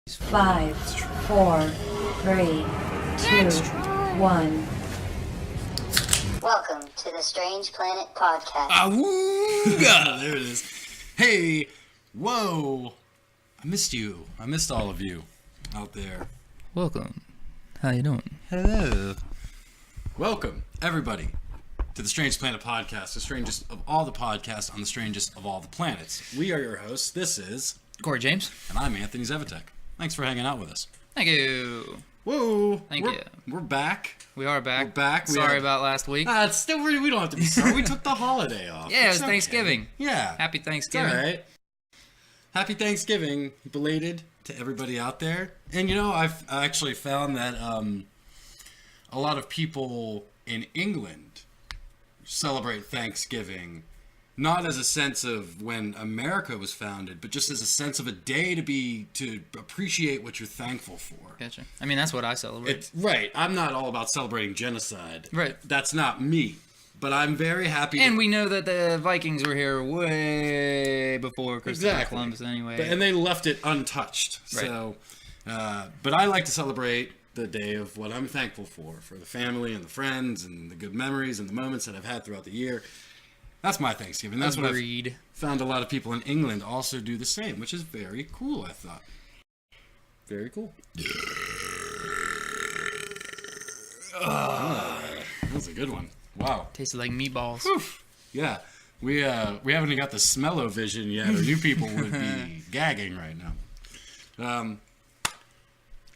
5, 4, 3, 2, 1. Welcome to the Strange Planet Podcast. Awooga! There it is. Hey, whoa. I missed you. I missed all of you out there. Welcome. How you doing? Hello. Welcome, everybody, to the Strange Planet Podcast, the strangest of all the podcasts on the strangest of all the planets. We are your hosts. This is Corey James. And I'm Anthony Zevatek. Thanks for hanging out with us. Thank you. Whoa. Thank you. We're back. We are back. We're back. Sorry about last week. It's still, we don't have to be sorry. We took the holiday off. Yeah, it was It's okay. Thanksgiving. Yeah. Happy Thanksgiving. All right. Happy Thanksgiving, belated to everybody out there. And you know, I've actually found that a lot of people in England celebrate Thanksgiving not as a sense of when America was founded, but just as a sense of a day to appreciate what you're thankful for. Gotcha. I mean, that's what I celebrate. Right. I'm not all about celebrating genocide. Right. That's not me. But I'm very happy. And we know that the Vikings were here way before Christopher Columbus anyway. And they left it untouched. Right. So, but I like to celebrate the day of what I'm thankful for the family and the friends and the good memories and the moments that I've had throughout the year. That's my Thanksgiving. That's what I've found a lot of people in England also do the same, which is very cool, I thought. Very cool. That was a good one. Wow. Tasted like meatballs. Whew. Yeah. We haven't even got the smell-o-vision yet, or you people would be gagging right now.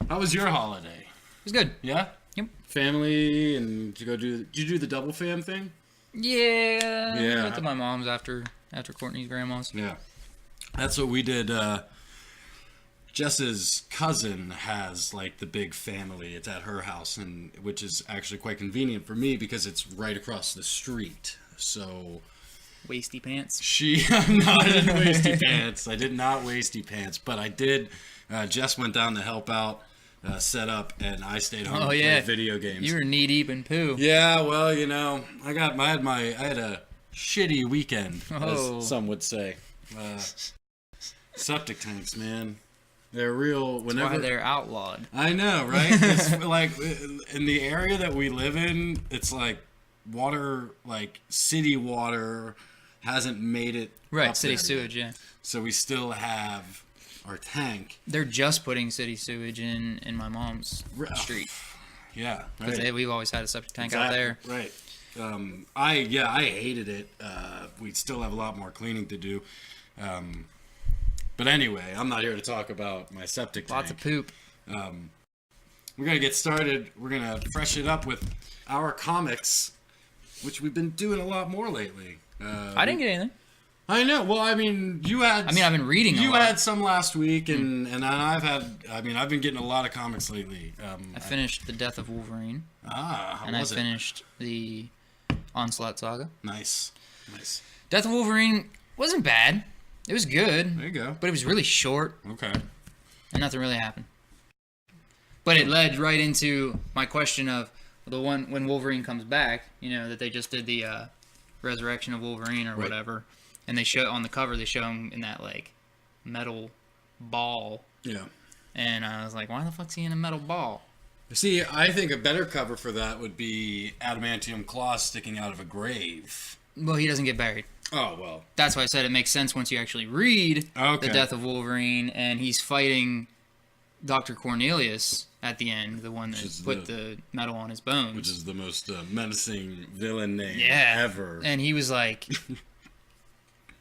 How was your holiday? It was good. Yeah? Yep. Family, and did you do the double fam thing? Yeah. Yeah. Went to my mom's after Courtney's grandma's. Yeah. That's what we did. Jess's cousin has like the big family. It's at her house, and which is actually quite convenient for me because it's right across the street. So Wasty pants. No, I didn't wasty pants. I did not wasty pants, but I did. Jess went down to help out, set up, and I stayed home and played video games. You were knee deep in poo. Yeah, well, you know, I had a shitty weekend, as some would say. Septic tanks, man. They're real. That's why they're outlawed. I know, right? It's like in the area that we live in, it's like water, like city water, hasn't made it Right, up city there sewage, yet. yeah. So we still have our tank. They're just putting city sewage in my mom's street. Yeah, Because right. we've always had a septic tank out there. Right. I hated it. We still have a lot more cleaning to do. But anyway, I'm not here to talk about my septic tank. Lots of poop. We're going to get started. We're going to freshen it up with our comics, which we've been doing a lot more lately. I didn't get anything. I know. Well, I mean, I've been reading a lot. You had some last week, and I've been getting a lot of comics lately. I finished The Death of Wolverine. How and was I finished the Onslaught Saga. Nice. Death of Wolverine wasn't bad. It was good. There you go. But it was really short. Okay. And nothing really happened. But it led right into my question of the one when Wolverine comes back, you know, that they just did the Resurrection of Wolverine or whatever. And they show on the cover, they show him in that like metal ball. Yeah. And I was like, why the fuck's he in a metal ball? See, I think a better cover for that would be adamantium claws sticking out of a grave. Well, he doesn't get buried. Oh, well. That's why I said it makes sense once you actually read The Death of Wolverine, and he's fighting Dr. Cornelius at the end, the one that put the metal on his bones. Which is the most menacing villain name ever. And he was like...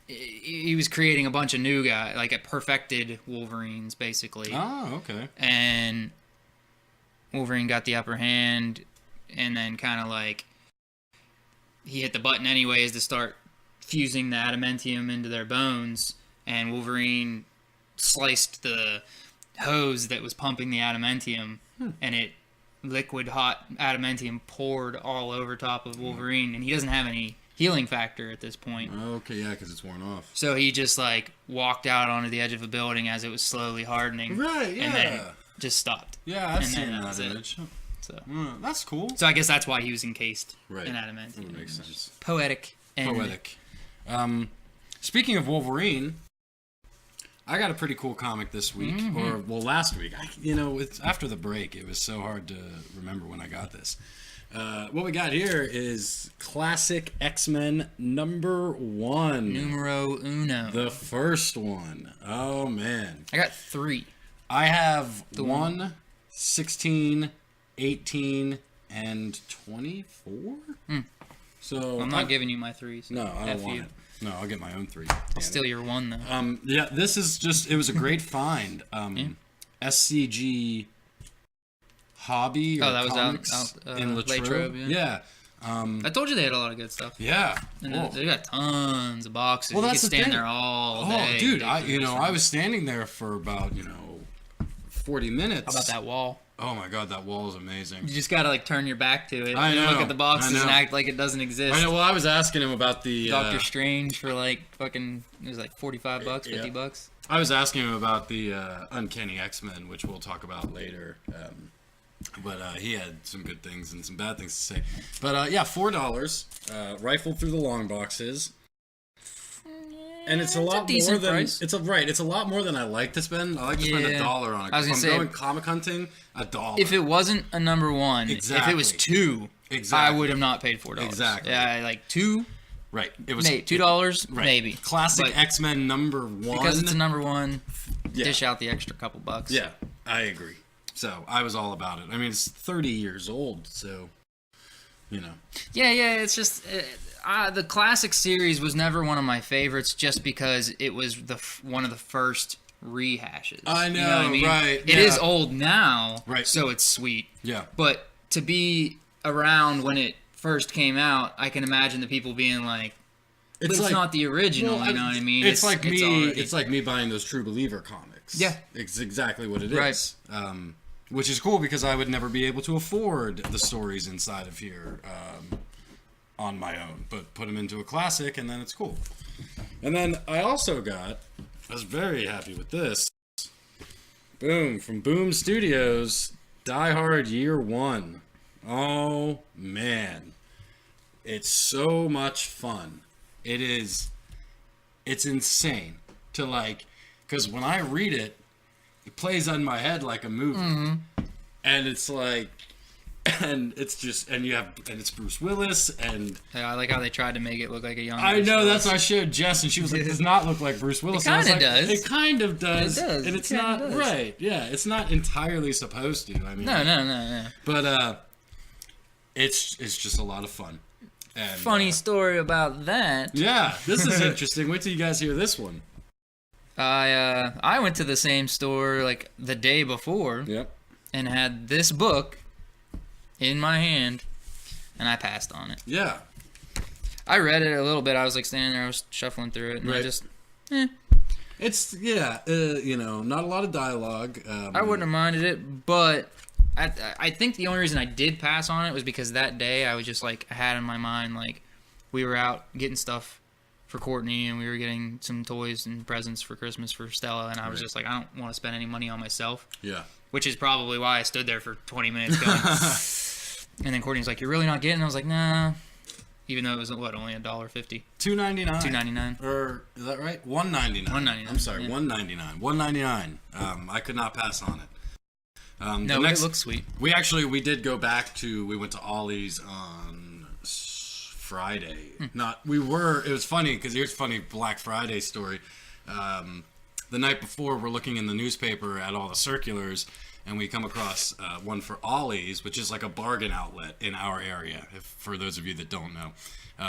he was creating a bunch of new guys, like a perfected Wolverines, basically. Oh, okay. And Wolverine got the upper hand, and then kind of like... he hit the button anyways to start fusing the adamantium into their bones, and Wolverine sliced the hose that was pumping the adamantium, and it liquid hot adamantium poured all over top of Wolverine, and he doesn't have any healing factor at this point. Okay, yeah, because it's worn off. So he just like walked out onto the edge of a building as it was slowly hardening. Right, yeah. And then just stopped. Yeah, I've seen that image. So that's cool. So I guess that's why he was encased in Right. adamantium. That makes sense. Poetic. Speaking of Wolverine, I got a pretty cool comic this week, or last week. It's after the break. It was so hard to remember when I got this. What we got here is Classic X-Men #1. Numero uno. The first one. Oh, man. I got 3. I have 1, 16, 18, and 24? So I'm not giving you my 3s. No, I don't want it. No, I'll get my own 3. I'll steal your 1, though. Yeah, this is just, it was a great find. SCG Hobby or that was Comics in Latrobe. Yeah. I told you they had a lot of good stuff. Yeah. And they got tons of boxes. Well, you that's could the stand thing. there all day. Oh, dude, I was standing there for about, 40 minutes. How about that wall? Oh my god, that wall is amazing. You just gotta turn your back to it. I know. Look at the boxes I know. and act like it doesn't exist. I know. Well, I was asking him about the Doctor Strange for like fucking, it was like $45, Yeah. $50. I was asking him about the Uncanny X-Men, which we'll talk about later. But he had some good things and some bad things to say. But yeah, $4. Rifled through the long boxes. And it's a lot more than price. It's a lot more than I like to spend. I like to spend $1 on it. I was If gonna I'm say, going comic hunting, $1. If it wasn't a #1, Exactly. if it was 2, Exactly. I would have not paid $4. Exactly. Yeah, like 2, right, it was $2, right. maybe. Classic But X-Men #1 because it's a #1, Yeah. dish out the extra couple bucks. Yeah, I agree. So I was all about it. I mean, it's 30 years old, so Yeah, it's just the classic series was never one of my favorites, just because it was one of the first rehashes. I know, you know what I mean? right? It is old now, Right. So it's sweet. Yeah. But to be around when it first came out, I can imagine the people being like, "But it's not the original." well, you know what I mean? It's like me. already- It's like me buying those True Believer comics. Yeah. It's exactly what it Right. is. Which is cool because I would never be able to afford the stories inside of here on my own. But put them into a classic, and then it's cool. And then I also I was very happy with this. Boom, from Boom Studios, Die Hard Year 1. Oh, man. It's so much fun. It's insane to because when I read it, it plays on my head like a movie. Mm-hmm. And it's like, and it's Bruce Willis, and Yeah, I like how they tried to make it look like a young. I Bruce know, Willis. that's what I showed Jess, and she was like, "Does not look like Bruce Willis." It And I was kinda like, does. It kind of does. It does. And It it's kinda not does. right. Yeah, it's not entirely supposed to. I mean, No. But it's just a lot of fun. And, Funny story about that. Yeah, this is interesting. Wait till you guys hear this one. I went to the same store like the day before. Yep. And had this book in my hand, and I passed on it. Yeah. I read it a little bit. I was like standing there, I was shuffling through it, and I Right. just, It's not a lot of dialogue. I wouldn't have minded it, but I think the only reason I did pass on it was because that day I was just like, I had in my mind like, we were out getting stuff for Courtney, and we were getting some toys and presents for Christmas for Stella, and I was just like, I don't want to spend any money on myself. Yeah. Which is probably why I stood there for 20 minutes going. And then Courtney's like, "You're really not getting?" I was like, "Nah." Even though it was only $1.50. $2.99. $2.99. Or is that right? $1.99. $1.99. I'm sorry, yeah. $1.99. $1.99. I could not pass on it. No, it looks sweet. We did go back to. We went to Ollie's on Friday. It was funny because here's a funny Black Friday story. The night before, we're looking in the newspaper at all the circulars, and we come across one for Ollie's, which is like a bargain outlet in our area. For those of you that don't know,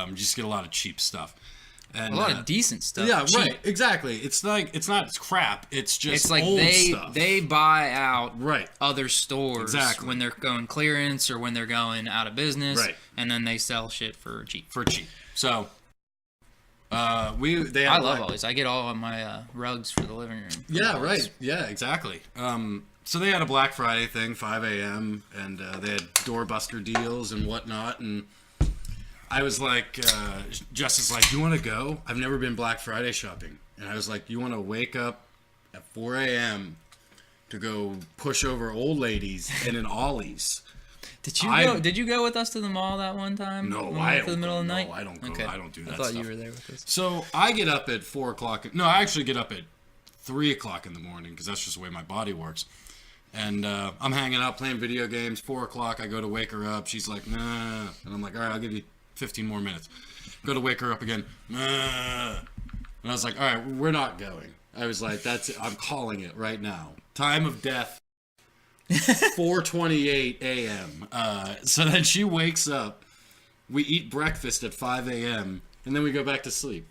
you just get a lot of cheap stuff. And, A lot of decent stuff. Yeah, cheap. right. Exactly. It's not crap. It's just It's like old stuff. they buy out Right. other stores Exactly. when they're going clearance or when they're going out of business, Right. and then they sell shit for cheap. So, they I had love all these. I get all of my rugs for the living room. Yeah, right. Yeah, exactly. So they had a Black Friday thing, 5 a.m., and they had doorbuster deals and whatnot. And I was like, Jess is like, "You want to go? I've never been Black Friday shopping." And I was like, "You want to wake up at 4 a.m. to go push over old ladies in an Ollie's?" Did you go with us to the mall that one time? No, When we I went don't to the middle go. of the No, night? I don't go. Okay. I don't do that I thought stuff. you were there with us. So I get up at 4 o'clock. No, I actually get up at 3 o'clock in the morning because that's just the way my body works. And I'm hanging out playing video games. 4 o'clock, I go to wake her up. She's like, nah. And I'm like, all right, I'll give you 15 more minutes. Go to wake her up again. Nah. And I was like, all right, we're not going. I was like, that's it. I'm calling it right now. Time of death, 4:28 a.m. So then she wakes up. We eat breakfast at 5 a.m. and then we go back to sleep.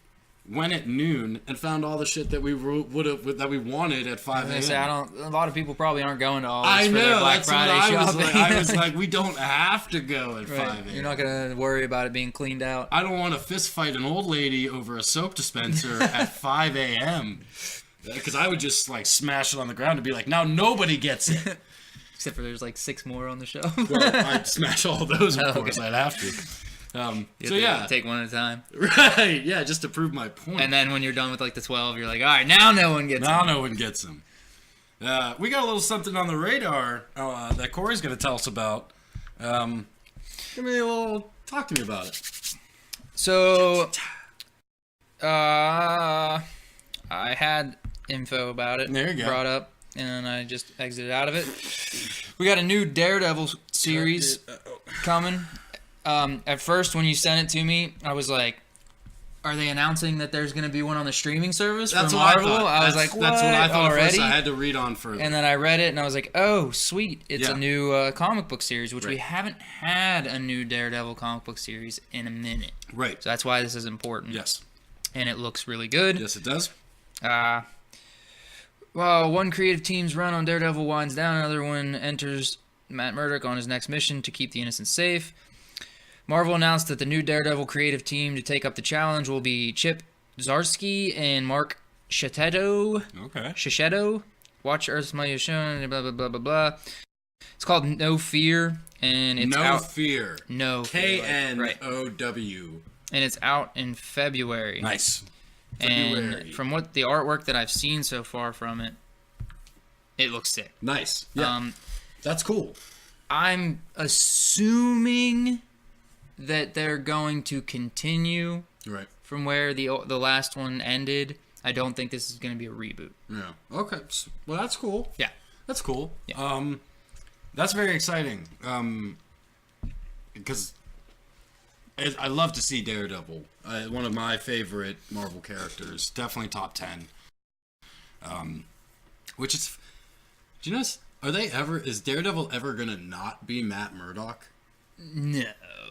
Went at noon and found all the shit that we wanted at 5 a.m. A lot of people probably aren't going to all this I for know, their Black that's Friday what I was shopping. like. I was like, we don't have to go at 5 a.m. You're not going to worry about it being cleaned out. I don't want to fist fight an old lady over a soap dispenser at 5 a.m. Because I would just like smash it on the ground and be like, now nobody gets it. Except for there's like 6 more on the shelf. Well, I'd smash all those, of course. I'd have to. So yeah, take one at a time. Right, yeah, just to prove my point. And then when you're done with like the 12, you're like, all right, now no one gets them. Now no one gets them. We got a little something on the radar that Corey's going to tell us about. Talk to me about it. So, I had info about it. There you go. Brought up, and I just exited out of it. We got a new Daredevil series coming. At first, when you sent it to me, I was like, are they announcing that there's going to be one on the streaming service That's for what Marvel? I thought. I was like, what? That's what I thought already? first. I had to read on further. And then I read it, and I was like, oh, sweet. It's Yeah. a new comic book series, which we Right. haven't had a new Daredevil comic book series in a minute. Right. So that's why this is important. Yes. And it looks really good. Yes, it does. Well, one creative team's run on Daredevil winds down, another one enters Matt Murdock on his next mission to keep the innocent safe. Marvel announced that the new Daredevil creative team to take up the challenge will be Chip Zdarsky and Mark Shetto. Okay. Shishedo. Watch Earth's Mightiest Show, blah, blah, blah, blah, blah. It's called No Fear, and it's No out... Fear. No Fear. Right. KNOW. And it's out in February. Nice. And February. from what the artwork that I've seen so far from it, it looks sick. Nice. Yeah. That's cool. I'm assuming that they're going to continue Right. from where the last one ended. I don't think this is going to be a reboot. Yeah. Okay. Well, that's cool. Yeah. That's cool. Yeah. That's very exciting. Because I love to see Daredevil. One of my favorite Marvel characters. Definitely top 10. Which is... Do you know... Is Daredevil ever gonna not be Matt Murdock? No.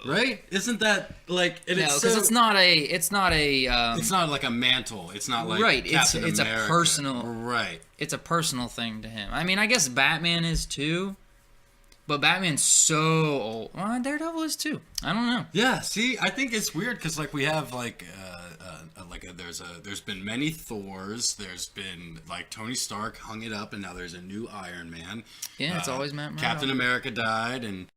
Right? Isn't that like? No, because it's not a. It's not like a mantle. It's not like right. Captain It's America. a personal. Right. It's a personal thing to him. I mean, I guess Batman is too, but Batman's so old. Well, Daredevil is too. I don't know. Yeah. See, I think it's weird because like we have there's been many Thors. There's been like Tony Stark hung it up, and now there's a new Iron Man. Yeah, it's always Matt Murdock. Captain America died, and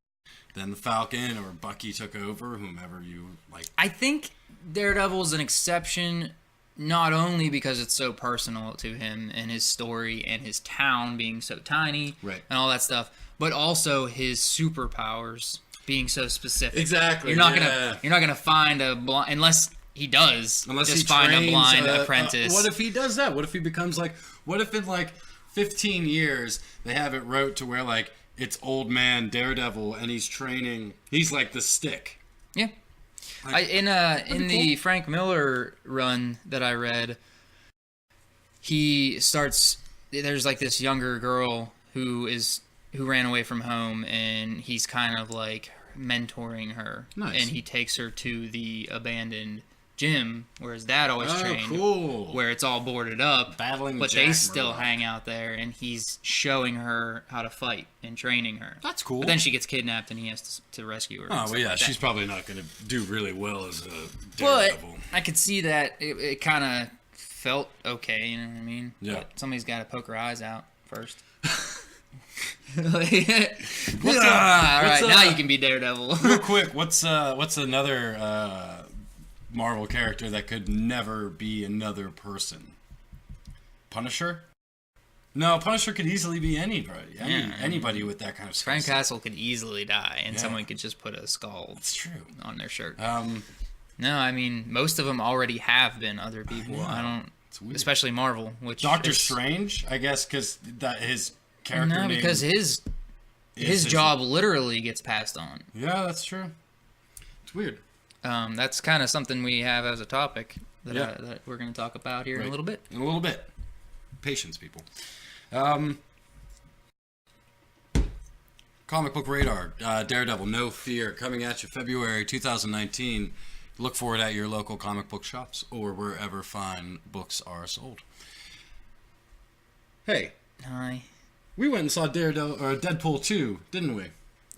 then the Falcon or Bucky took over. Whomever you like. I think Daredevil's an exception, not only because it's so personal to him and his story and his town being so tiny, Right. and all that stuff, but also his superpowers being so specific. Exactly. You're not gonna find a blind unless he does. Unless just he find trains, a blind apprentice. What if he does that? What if he becomes like? What if in like 15 years they have it wrote to where like it's old man Daredevil and he's training? He's like the stick. Yeah. Like, in the Frank Miller run that I read, he starts. There's like this younger girl who ran away from home, and he's kind of like mentoring her. Nice. And he takes her to the abandoned gym where his dad always trained. Cool. Where it's all boarded up, Battling but Jack they still Murdock. hang out there, and he's showing her how to fight and training her. That's cool. But then she gets kidnapped, and he has to rescue her. and Oh, well, stuff yeah, like she's that. probably not going to do really well as a But Daredevil. I could see that it kind of felt okay, you know what I mean? Yeah. But somebody's got to poke her eyes out first. All What's right, now you can be Daredevil. Real quick, what's another Marvel character that could never be another person? Punisher? No, Punisher could easily be anybody. Anybody with that kind of skill Frank set. Castle could easily die, and Yeah. someone could just put a skull That's true. on their shirt. Um, No, I mean, most of them already have been other people. I don't It's weird. especially Marvel. Which Doctor is, Strange, I guess, because his character no, name because his job literally gets passed on. Yeah, that's true. It's weird. That's kind of something we have as a topic that, Yeah. that we're going to talk about here in a Right. little bit. In a little bit. Patience, people. Comic Book Radar, Daredevil, No Fear, coming at you February 2019. Look for it at your local comic book shops or wherever fine books are sold. Hey, Hi. we went and saw Deadpool 2, didn't we?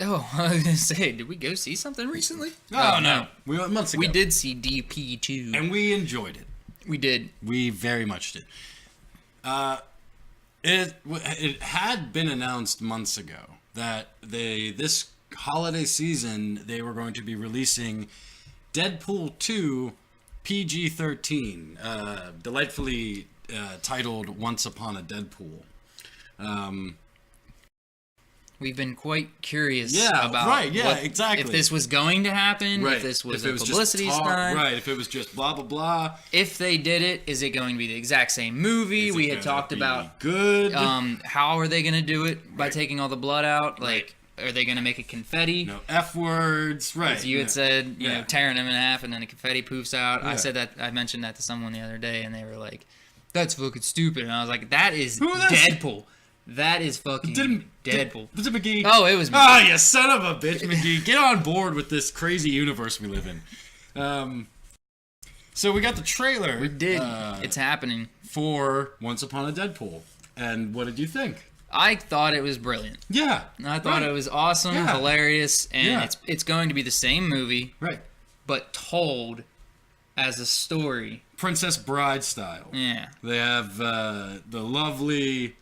Oh, I was going to say, did we go see something recently? Oh, no. We went months ago. We did see DP2. And we enjoyed it. We did. We very much did. It had been announced months ago that this holiday season they were going to be releasing Deadpool 2 PG-13, delightfully titled Once Upon a Deadpool. We've been quite curious about exactly. if this was going to happen, Right. if this was If it a was just publicity talk, stunt. right? If it was just blah blah blah. If they did it, is it going to be the exact same movie? Is it We had gonna talked be about good. how are they going to do it by Right. taking all the blood out? Like, are they going to make it confetti? No F words, right? As you had said, you Yeah. know, tearing them in half and then the confetti poofs out. Yeah. I mentioned that to someone the other day, and they were like, "That's fucking stupid." And I was like, "That is Who was that? Deadpool. That is fucking Deadpool." Was it McGee? Oh, it was me. Ah, you son of a bitch, McGee. Get on board with this crazy universe we live in. So we got the trailer. We did. It's happening. For Once Upon a Deadpool. And what did you think? I thought it was brilliant. Yeah. I thought it was awesome, Yeah. hilarious, and Yeah. it's going to be the same movie, Right. but told as a story. Princess Bride style. Yeah. They have the lovely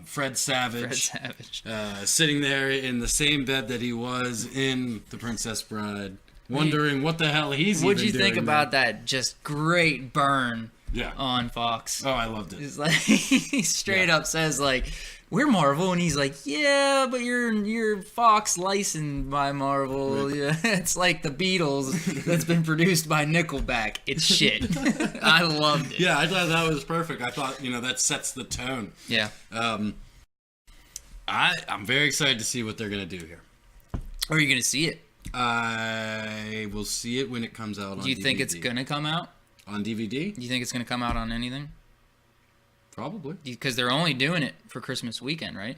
Fred Savage. Fred Savage. Sitting there in the same bed that he was in The Princess Bride, wondering what the hell he's What'd even you think doing about that just great burn there. Yeah. on Fox? Oh, I loved it. It's like he straight up says like, "We're Marvel," and he's like, "Yeah, but you're Fox licensed by Marvel." Yeah, it's like the Beatles that's been produced by Nickelback. It's shit. I loved it. Yeah, I thought that was perfect. I thought, that sets the tone. Yeah. I'm very excited to see what they're going to do here. Are you gonna see it? I will see it when it comes out on DVD. Do you think it's gonna come out? On DVD? Do you think it's gonna come out on anything? Probably. Because they're only doing it for Christmas weekend, right?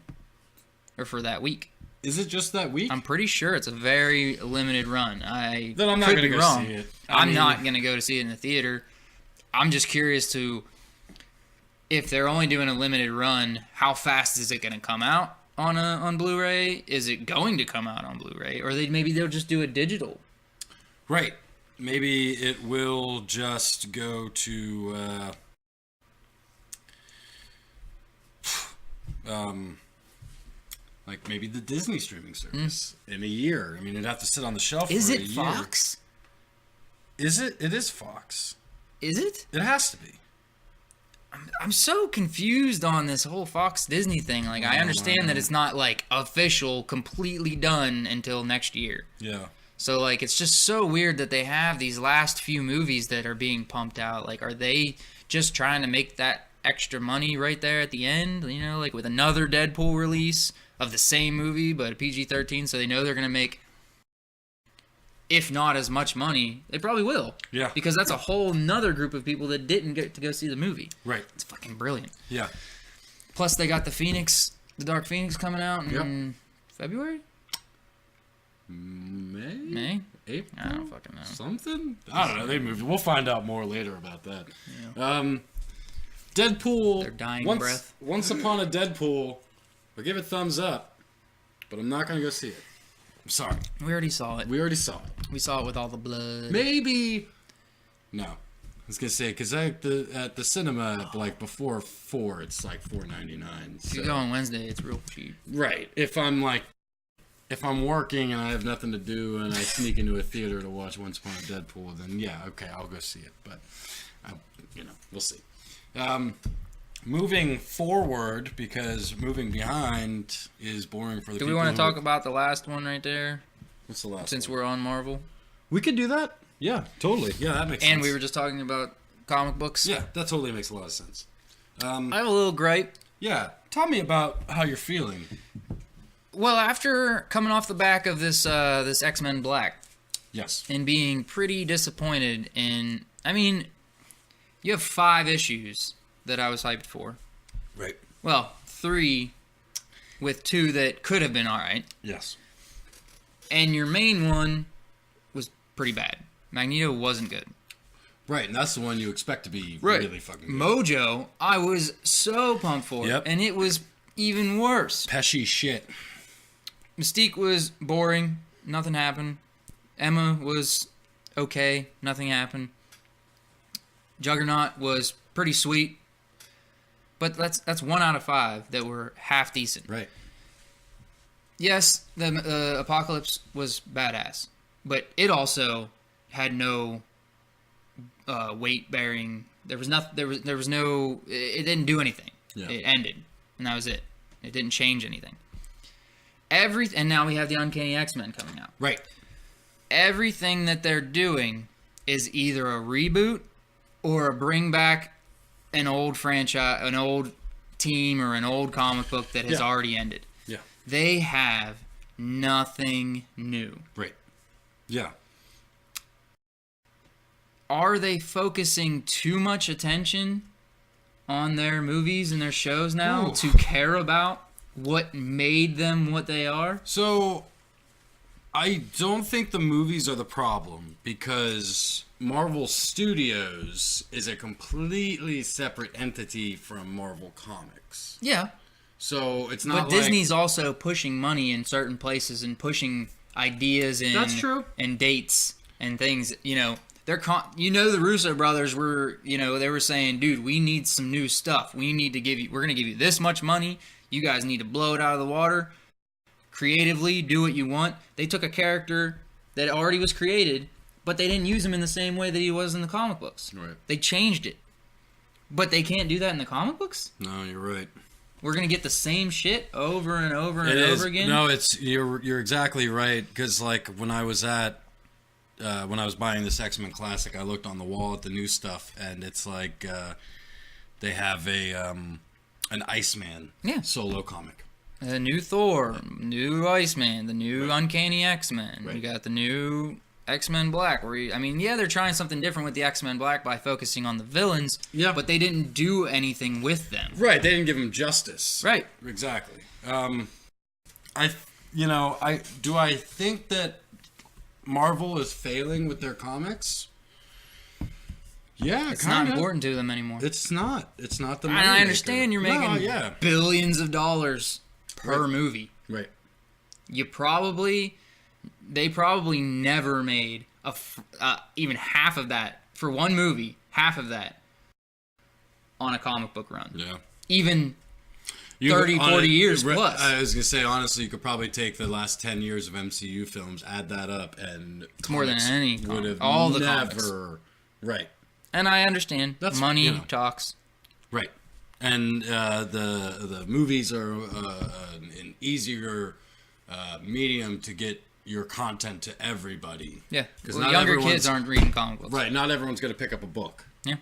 Or for that week. Is it just that week? I'm pretty sure it's a very limited run. Then I'm not could gonna be go wrong. see it. I'm not going to go to see it in the theater. I'm just curious to, if they're only doing a limited run, how fast is it going to come out on Blu-ray? Is it going to come out on Blu-ray? Or maybe they'll just do it digital. Right. Maybe it will just go to like maybe the Disney streaming service in a year. I mean, it'd have to sit on the shelf Is for it a year. Fox? Is it? It is Fox. Is it? It has to be. I'm so confused on this whole Fox Disney thing. Like, I understand that it's not, like, official, completely done until next year. Yeah. So, like, it's just so weird that they have these last few movies that are being pumped out. Like, are they just trying to make that extra money right there at the end? You know, like with another Deadpool release of the same movie, but a PG-13, so they know they're going to make, if not as much money, they probably will. Yeah. Because that's a whole nother group of people that didn't get to go see the movie. Right. It's fucking brilliant. Yeah. Plus, they got the Dark Phoenix coming out in February? May? April? I don't fucking know. Something? I don't know. They moved. We'll find out more later about that. Yeah. Deadpool. Their dying breath. Once Upon a Deadpool. I'll give it thumbs up, but I'm not going to go see it. I'm sorry. We already saw it. We already saw it. We saw it with all the blood. Maybe. No. I was going to say, because at the cinema, like before 4, it's like $4.99. If you go on Wednesday, it's real cheap. Right. If I'm working and I have nothing to do and I sneak into a theater to watch Once Upon a Deadpool, then yeah, okay, I'll go see it. But, we'll see. Moving forward, because moving behind is boring for the people. Do we want to talk about the last one right there? What's the last Since one? we're on Marvel. We could do that. Yeah, totally. Yeah, that makes sense. And we were just talking about comic books. Yeah, that totally makes a lot of sense. I have a little gripe. Yeah, tell me about how you're feeling. Well, after coming off the back of this X-Men Black, Yes. and being pretty disappointed in, I mean, you have 5 issues that I was hyped for. Right. Well, 3 with 2 that could have been alright. Yes. And your main one was pretty bad. Magneto wasn't good. Right, and that's the one you expect to be really fucking good. Mojo, I was so pumped for. Yep. And it was even worse. Pesci shit. Mystique was boring. Nothing happened. Emma was okay. Nothing happened. Juggernaut was pretty sweet. But that's 1 out of 5 that were half decent. Right. Yes, the Apocalypse was badass. But it also had no weight bearing. There was nothing. There was no. It didn't do anything. Yeah. It ended, and that was it. It didn't change anything. And now we have the Uncanny X-Men coming out. Right. Everything that they're doing is either a reboot or a bring back an old franchise, an old team, or an old comic book that has already ended. Yeah. They have nothing new. Right. Yeah. Are they focusing too much attention on their movies and their shows now Ooh. to care about what made them what they are? So, I don't think the movies are the problem because Marvel Studios is a completely separate entity from Marvel Comics. Yeah. So, it's not But like... Disney's also pushing money in certain places and pushing ideas and That's true. and dates and things, you know. The Russo brothers were, they were saying, dude, we need some new stuff. We're going to give you this much money. You guys need to blow it out of the water. Creatively, do what you want. They took a character that already was created, but they didn't use him in the same way that he was in the comic books. Right. They changed it. But they can't do that in the comic books? No, you're right. We're going to get the same shit over and over and It is. over again? No, you're exactly right because like when I was buying this X-Men Classic, I looked on the wall at the new stuff, and it's like they have an Iceman solo comic. The new Thor, new Iceman, the new Uncanny X-Men. Right. You got the new X-Men Black. They're trying something different with the X-Men Black by focusing on the villains. Yeah. But they didn't do anything with them. Right, they didn't give him justice. Right. Exactly. I think that Marvel is failing with their comics? Yeah, It's kinda. not important to them anymore. It's not. It's not the And money I maker. understand you're making No, billions of dollars per movie. Right. They probably never made even half of that for one movie, half of that on a comic book run. Yeah. Even 40 years plus. I was going to say, honestly, you could probably take the last 10 years of MCU films, add that up, and It's more than any would comic. have All the never... comics. Right. And I understand. That's, money talks. Right. And the movies are an easier medium to get your content to everybody. Yeah. Because Well, younger kids aren't reading comic books. Right. Not everyone's going to pick up a book. Yeah.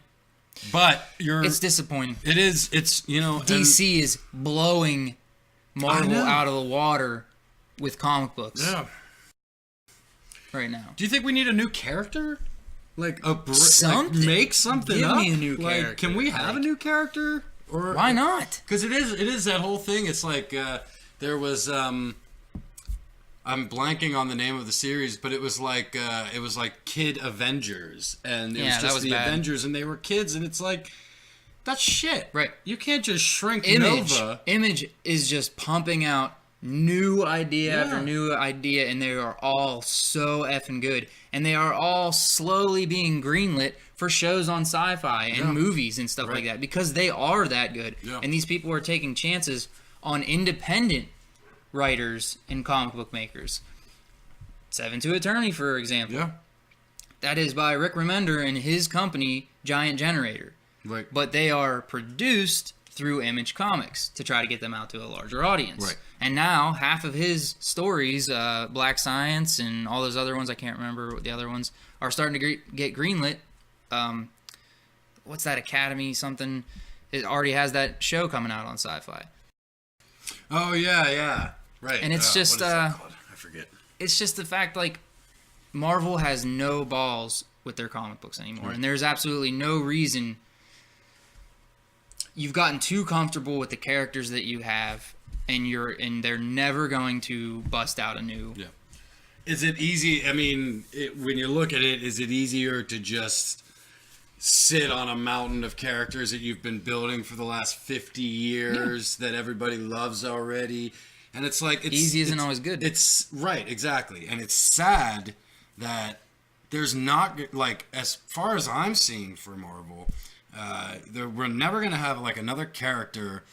But It's disappointing. It is. It's, DC is blowing Marvel out of the water with comic books right now. Do you think we need a new character? Like Something. make something Give up? me a new Like, character. can we have a new character? Or Why not? Because it is that whole thing. It's like there was I'm blanking on the name of the series, but it was like Kid Avengers, and it was that just was the bad. Avengers, and they were kids, and it's like that's shit. Right. You can't just shrink Image. Nova. Image is just pumping out new idea after Yeah. new idea, and they are all so effing good. And they are all slowly being greenlit for shows on sci-fi and movies and stuff like that because they are that good. Yeah. And these people are taking chances on independent writers and comic book makers. Seven to Eternity, for example. Yeah. That is by Rick Remender and his company, Giant Generator. Right. But they are produced through Image Comics to try to get them out to a larger audience. Right. And now half of his stories, Black Science and all those other ones, I can't remember what the other ones, are starting to get greenlit. what's that Academy something? It already has that show coming out on Sci-Fi. Oh yeah, right. And it's just what is that called? I forget. It's just the fact like Marvel has no balls with their comic books anymore, and there's absolutely no reason. You've gotten too comfortable with the characters that you have, and they're never going to bust out a new. Yeah. Is it easy? I mean, when you look at it, is it easier to just sit on a mountain of characters that you've been building for the last 50 years that everybody loves already? And it's like easy isn't always good. It's right, exactly, and it's sad that there's not like, as far as I'm seeing for Marvel, we're never gonna have like another character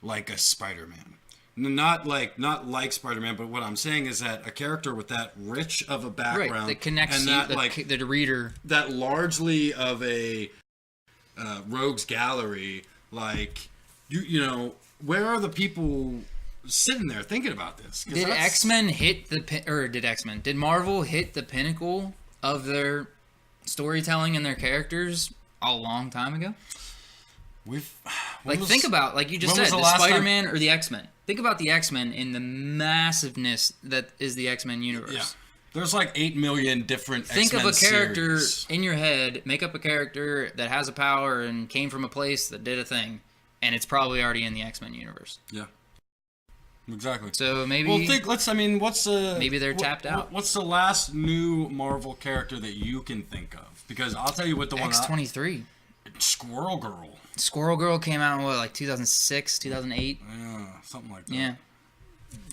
like a Spider-Man. Not like Spider-Man, but what I'm saying is that a character with that rich of a background, right, that connects and that, the reader, that largely of a rogues gallery, like you know, where are the people sitting there thinking about this? Did X-Men hit did Marvel hit the pinnacle of their storytelling and their characters a long time ago? Think about, like you just said, the Spider-Man or the X-Men. Think about the X-Men in the massiveness that is the X-Men universe. Yeah. There's like 8 million different Think X-Men of a character series. in your head, make up a character that has a power and came from a place that did a thing, and it's probably already in the X-Men universe. Yeah. Exactly. So maybe maybe they're tapped out. What's the last new Marvel character that you can think of? Because I'll tell you what the one X-23. Squirrel Girl. Squirrel Girl came out in, like 2006, 2008? Yeah, something like that. Yeah.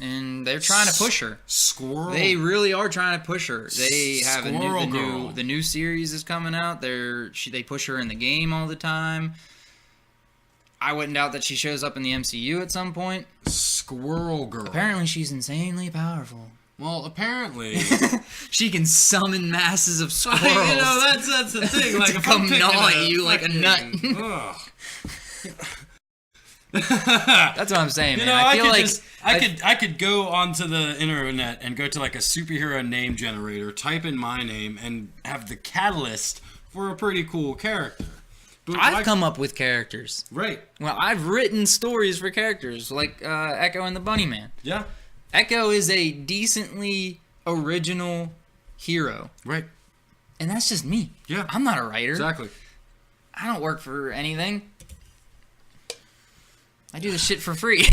And they're trying to push her. Squirrel. They really are trying to push her. They have the new series is coming out. They push her in the game all the time. I wouldn't doubt that she shows up in the MCU at some point. Squirrel Girl. Apparently she's insanely powerful. Well, apparently she can summon masses of squirrels. You know, that's the thing. Like, to come gnaw at you like a nut. That's what I'm saying, man. You know, I feel I could go onto the internet and go to like a superhero name generator, type in my name, and have the catalyst for a pretty cool character. But I've come up with characters. Right. Well, I've written stories for characters, like Echo and the Bunnyman. Yeah. Echo is a decently original hero. Right. And that's just me. Yeah. I'm not a writer. Exactly. I don't work for anything. I do this shit for free.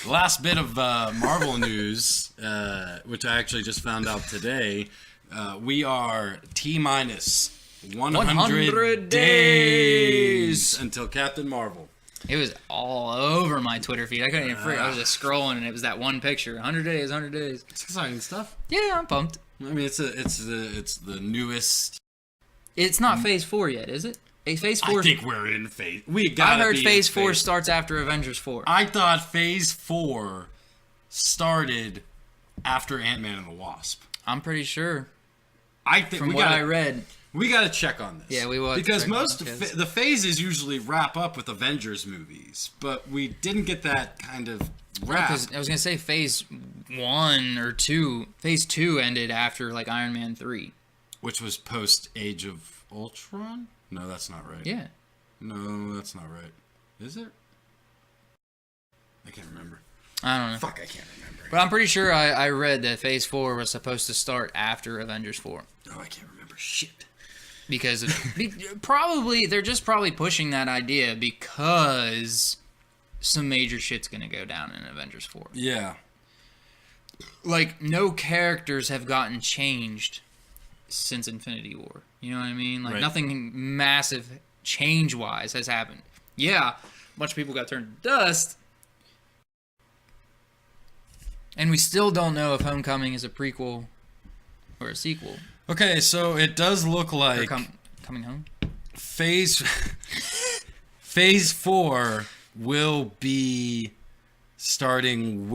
Last bit of Marvel news, which I actually just found out today. We are T-minus 100 days until Captain Marvel. It was all over my Twitter feed. I couldn't even I was just scrolling, and it was that one picture. 100 days, 100 days. It's exciting stuff. Yeah, I'm pumped. I mean, it's the newest. It's not Phase 4 yet, is it? Phase 4. I think we're in Phase. I heard Phase 4 starts after Avengers 4. I thought Phase 4 started after Ant-Man and the Wasp. I'm pretty sure. I think from what I read. We got to check on this. Yeah, we will. Because the phases usually wrap up with Avengers movies, but we didn't get that kind of wrap. I was going to say Phase 1 or 2. Phase 2 ended after, like, Iron Man 3. Which was post Age of Ultron? No, that's not right. Yeah. No, that's not right. Is it? I can't remember. I don't know. Fuck, I can't remember. But I'm pretty sure I read that Phase 4 was supposed to start after Avengers 4. Oh, I can't remember shit. Because they're just probably pushing that idea because some major shit's gonna go down in Avengers 4. Yeah. Like, no characters have gotten changed since Infinity War. You know what I mean? Like, nothing massive change-wise has happened. Yeah, a bunch of people got turned to dust. And we still don't know if Homecoming is a prequel or a sequel. Okay, so it does look like Coming Home. Phase 4 will be starting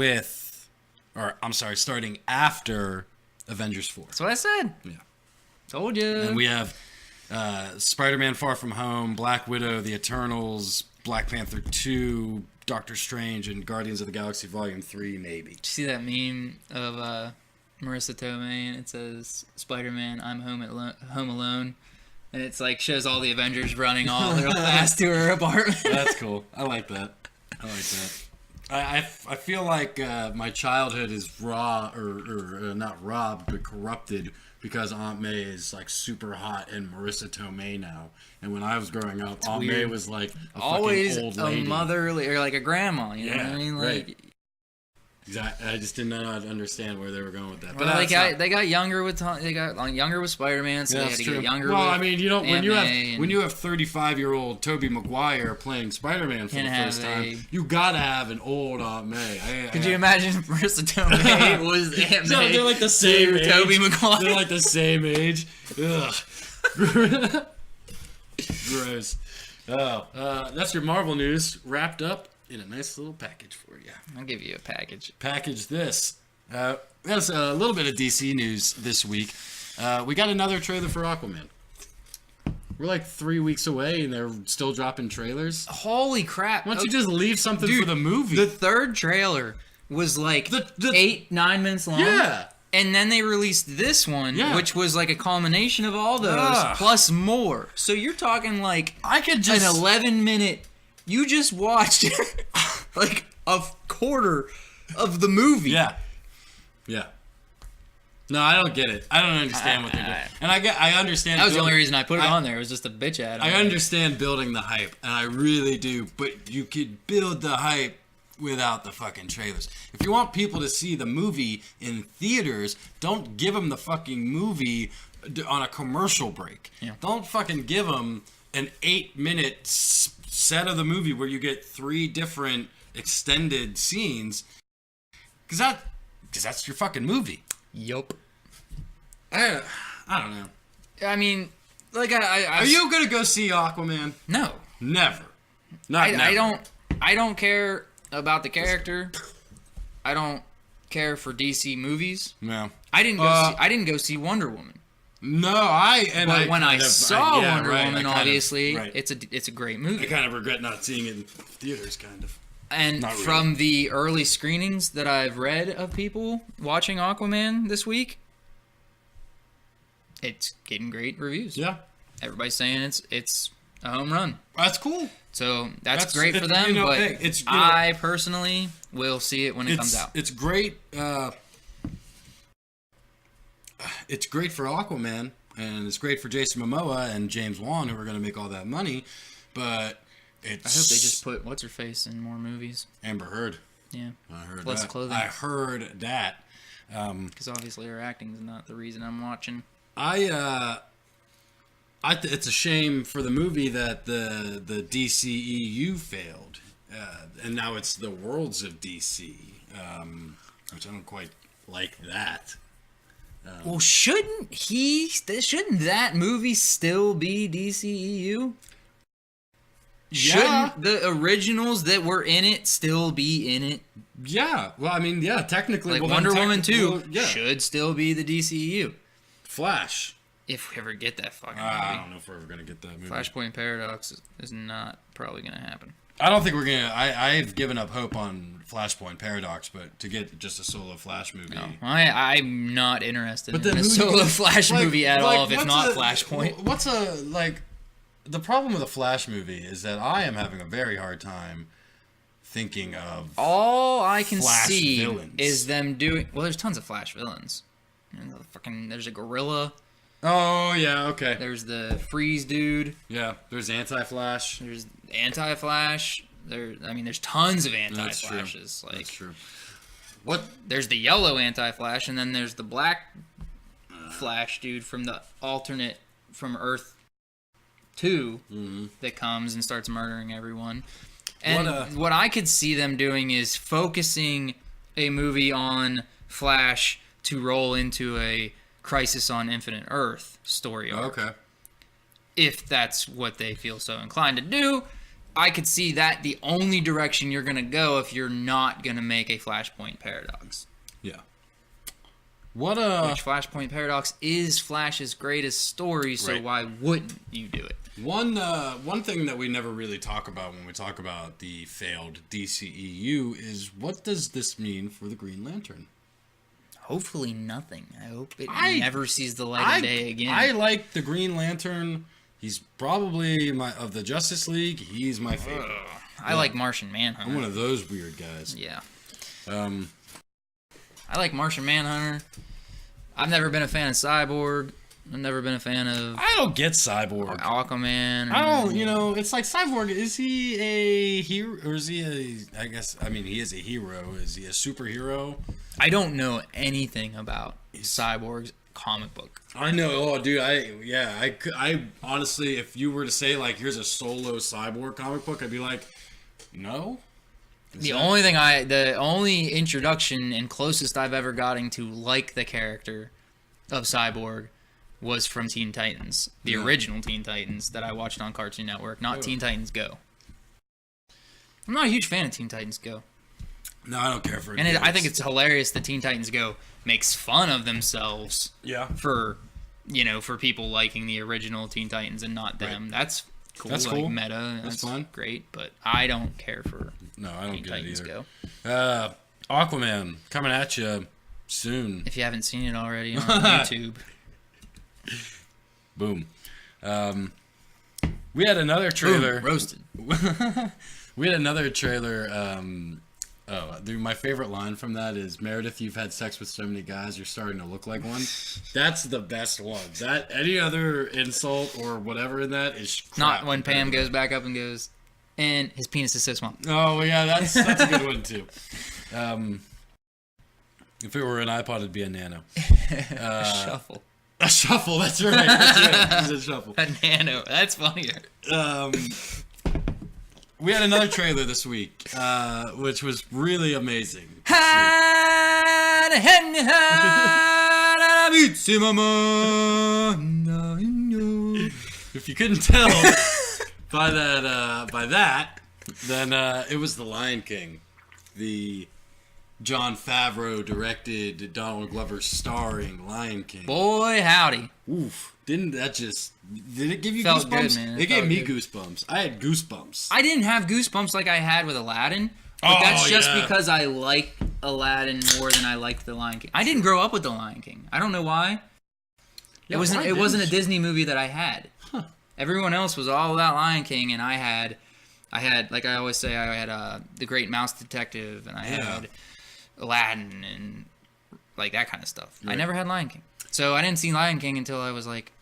after Avengers 4. That's what I said. Yeah. Told you. And we have Spider-Man Far From Home, Black Widow, The Eternals, Black Panther 2, Doctor Strange, and Guardians of the Galaxy Volume 3, maybe. Did you see that meme of Marissa Tomei, and it says, Spider-Man, I'm home alone. And it's like shows all the Avengers running all real fast to her apartment. That's cool. I like that. I feel like my childhood is not robbed, but corrupted because Aunt May is like super hot and Marissa Tomei now. And when I was growing up, Aunt May was like a always fucking old lady. a mother or like a grandma. You know what I mean? Like, right. Exactly. I just did not understand where they were going with that. But well, they got younger with Spider-Man, so they had to get younger. Well, with I mean, you know, when Aunt you have 35-year-old Tobey Maguire playing Spider-Man for the first time, you gotta have an old Aunt May. Could you imagine if Marissa Tomei was Aunt May? They're like the same age. Tobey Maguire. They're like the same age. Ugh. Gross. Oh, that's your Marvel news wrapped up in a nice little package for you. I'll give you a package. Package this. There's a little bit of DC news this week. We got another trailer for Aquaman. We're like 3 weeks away, and they're still dropping trailers. Holy crap! Why don't you just leave something for the movie? The third trailer was like 8-9 minutes long. Yeah. And then they released this one, which was like a culmination of all those, plus more. So you're talking like I could just an 11-minute. You just watched like a quarter of the movie. Yeah. No, I don't get it. I don't understand what they're doing. And I understand. That was the only reason I put it on there. It was just a bitch ad. I understand building the hype, and I really do. But you could build the hype without the fucking trailers. If you want people to see the movie in theaters, don't give them the fucking movie on a commercial break. Yeah. Don't fucking give them an 8-minute set of the movie where you get 3 different extended scenes, because that's your fucking movie. Yup. I don't know. I mean, like are you gonna go see Aquaman? No, never. Never. I don't care about the character. I don't care for DC movies. No. I didn't go see Wonder Woman. No, when I saw Wonder Woman, obviously, right. it's a great movie. I kind of regret not seeing it in theaters, kind of. And not really. From the early screenings that I've read of people watching Aquaman this week, it's getting great reviews. Yeah, everybody's saying it's a home run. That's cool. So that's great for them. But I personally will see it when it comes out. It's great. It's great for Aquaman, and it's great for Jason Momoa and James Wan, who are going to make all that money. But I hope they just put what's her face in more movies. Amber Heard. Yeah, I heard less that. clothing. I heard that. Because obviously her acting is not the reason I'm watching. It's a shame for the movie that the DCEU failed, and now it's the Worlds of DC, which I don't quite like that. Well, shouldn't that movie still be DCEU? Yeah. Shouldn't the originals that were in it still be in it? Yeah. Well, I mean, yeah, technically. Like well, Wonder Woman 2 yeah. should still be the DCEU. Flash. If we ever get that fucking movie. I don't know if we're ever going to get that movie. Flashpoint Paradox is not probably going to happen. I don't think we're going to... I've given up hope on Flashpoint Paradox, but to get just a solo Flash movie... No, I'm not interested in then a solo Flash movie at all if it's not Flashpoint. The problem with a Flash movie is that I am having a very hard time thinking of all I can Flash see villains. Is them doing... Well, there's tons of Flash villains. There's a gorilla. Oh, yeah, okay. There's the Freeze dude. Yeah, there's Anti-Flash. There's Anti-Flash. There's tons of Anti-Flashes. That's true. There's the yellow Anti-Flash, and then there's the black Flash dude from the alternate from Earth 2 that comes and starts murdering everyone. And what I could see them doing is focusing a movie on Flash to roll into a Crisis on Infinite Earth story arc. Okay. If that's what they feel so inclined to do, I could see that the only direction you're going to go if you're not going to make a Flashpoint Paradox. Yeah. Which Flashpoint Paradox is Flash's greatest story, so why wouldn't you do it? One thing that we never really talk about when we talk about the failed DCEU is what does this mean for the Green Lantern? Hopefully nothing. I hope it never sees the light of day again. I like the Green Lantern He's probably of the Justice League. He's my favorite. I like Martian Manhunter. I'm one of those weird guys. Yeah. Um, I like Martian Manhunter. I've never been a fan of Cyborg. I've never been a fan of I don't get Cyborg. Aquaman. I don't, it's like Cyborg, is he a hero, or is he he is a hero. Is he a superhero? I don't know anything about Cyborg's comic book. I know, oh, dude, I honestly, if you were to say, like, here's a solo Cyborg comic book, I'd be like, no? The only introduction and closest I've ever gotten to like the character of Cyborg was from Teen Titans, the original Teen Titans that I watched on Cartoon Network, not Teen Titans Go. I'm not a huge fan of Teen Titans Go. No, I don't care for it. And I think it's hilarious that Teen Titans Go makes fun of themselves for people liking the original Teen Titans and not them. Right. That's cool. That's cool. Meta. That's fun. Great, but I don't care for Teen Titans Go. Aquaman coming at you soon. If you haven't seen it already on YouTube. Boom. We had another trailer. Boom, roasted. We had another trailer. My favorite line from that is, Meredith, you've had sex with so many guys, you're starting to look like one. That's the best one. That any other insult or whatever in that is crap. Not when Pam goes back up and goes, and his penis is so small. Oh, yeah, that's a good one, too. If it were an iPod, it'd be a Nano. Shuffle. A shuffle, that's right. It's a shuffle. A Nano, that's funnier. We had another trailer this week, which was really amazing. If you couldn't tell by that, then it was The Lion King, the Jon Favreau directed, Donald Glover starring Lion King. Boy, howdy. Oof. Did it give you Felt goosebumps? good, man. It gave me goosebumps. I had goosebumps. I didn't have goosebumps like I had with Aladdin, but that's just because I like Aladdin more than I liked The Lion King. I didn't grow up with The Lion King. I don't know why. Yeah, it wasn't a Disney movie that I had. Huh. Everyone else was all about Lion King, and I had like I always say, I had The Great Mouse Detective, and I had Aladdin, and like that kind of stuff. Right. I never had Lion King. So I didn't see Lion King until I was like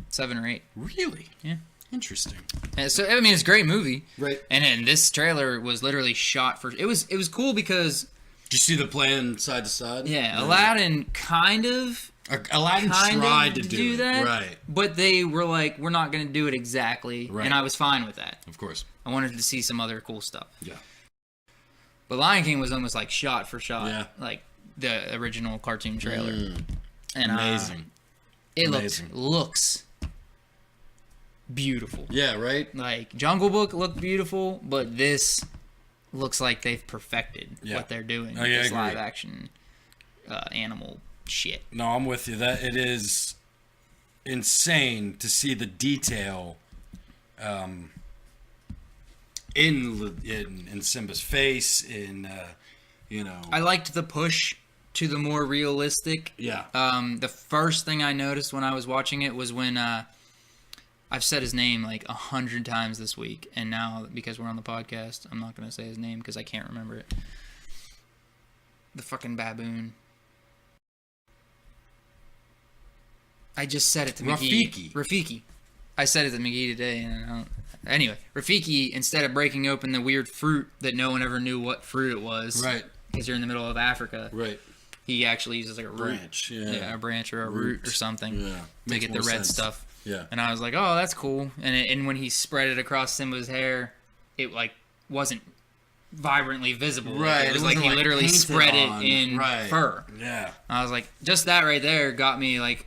7 or 8. Really? Yeah. Interesting. And so I mean, it's a great movie. Right. And then this trailer was literally shot for. It was cool because. Did you see the plan side to side? Yeah, Aladdin kind of. Aladdin tried to do that, right? But they were like, "We're not going to do it exactly," right. And I was fine with that. Of course. I wanted to see some other cool stuff. Yeah. But Lion King was almost like shot for shot, like the original cartoon trailer. And amazing. It looks beautiful. Yeah, right? Like, Jungle Book looked beautiful, but this looks like they've perfected what they're doing with this live action animal shit. No, I'm with you. That it is insane to see the detail in Simba's face, I liked the push to the more realistic. Yeah. The first thing I noticed when I was watching it was when I've said his name like 100 times this week, and now because we're on the podcast, I'm not going to say his name because I can't remember it. The fucking baboon. I just said it to McGee. Rafiki. I said it to McGee today, and anyway, Rafiki, instead of breaking open the weird fruit that no one ever knew what fruit it was, right? Because you're in the middle of Africa, right? He actually uses like a branch, a branch or a root or something, to get the red stuff. Yeah, and I was like, oh, that's cool. And when he spread it across Simba's hair, it like wasn't vibrantly visible. Right, it was like he literally spread it in fur. Yeah, I was like, just that right there got me like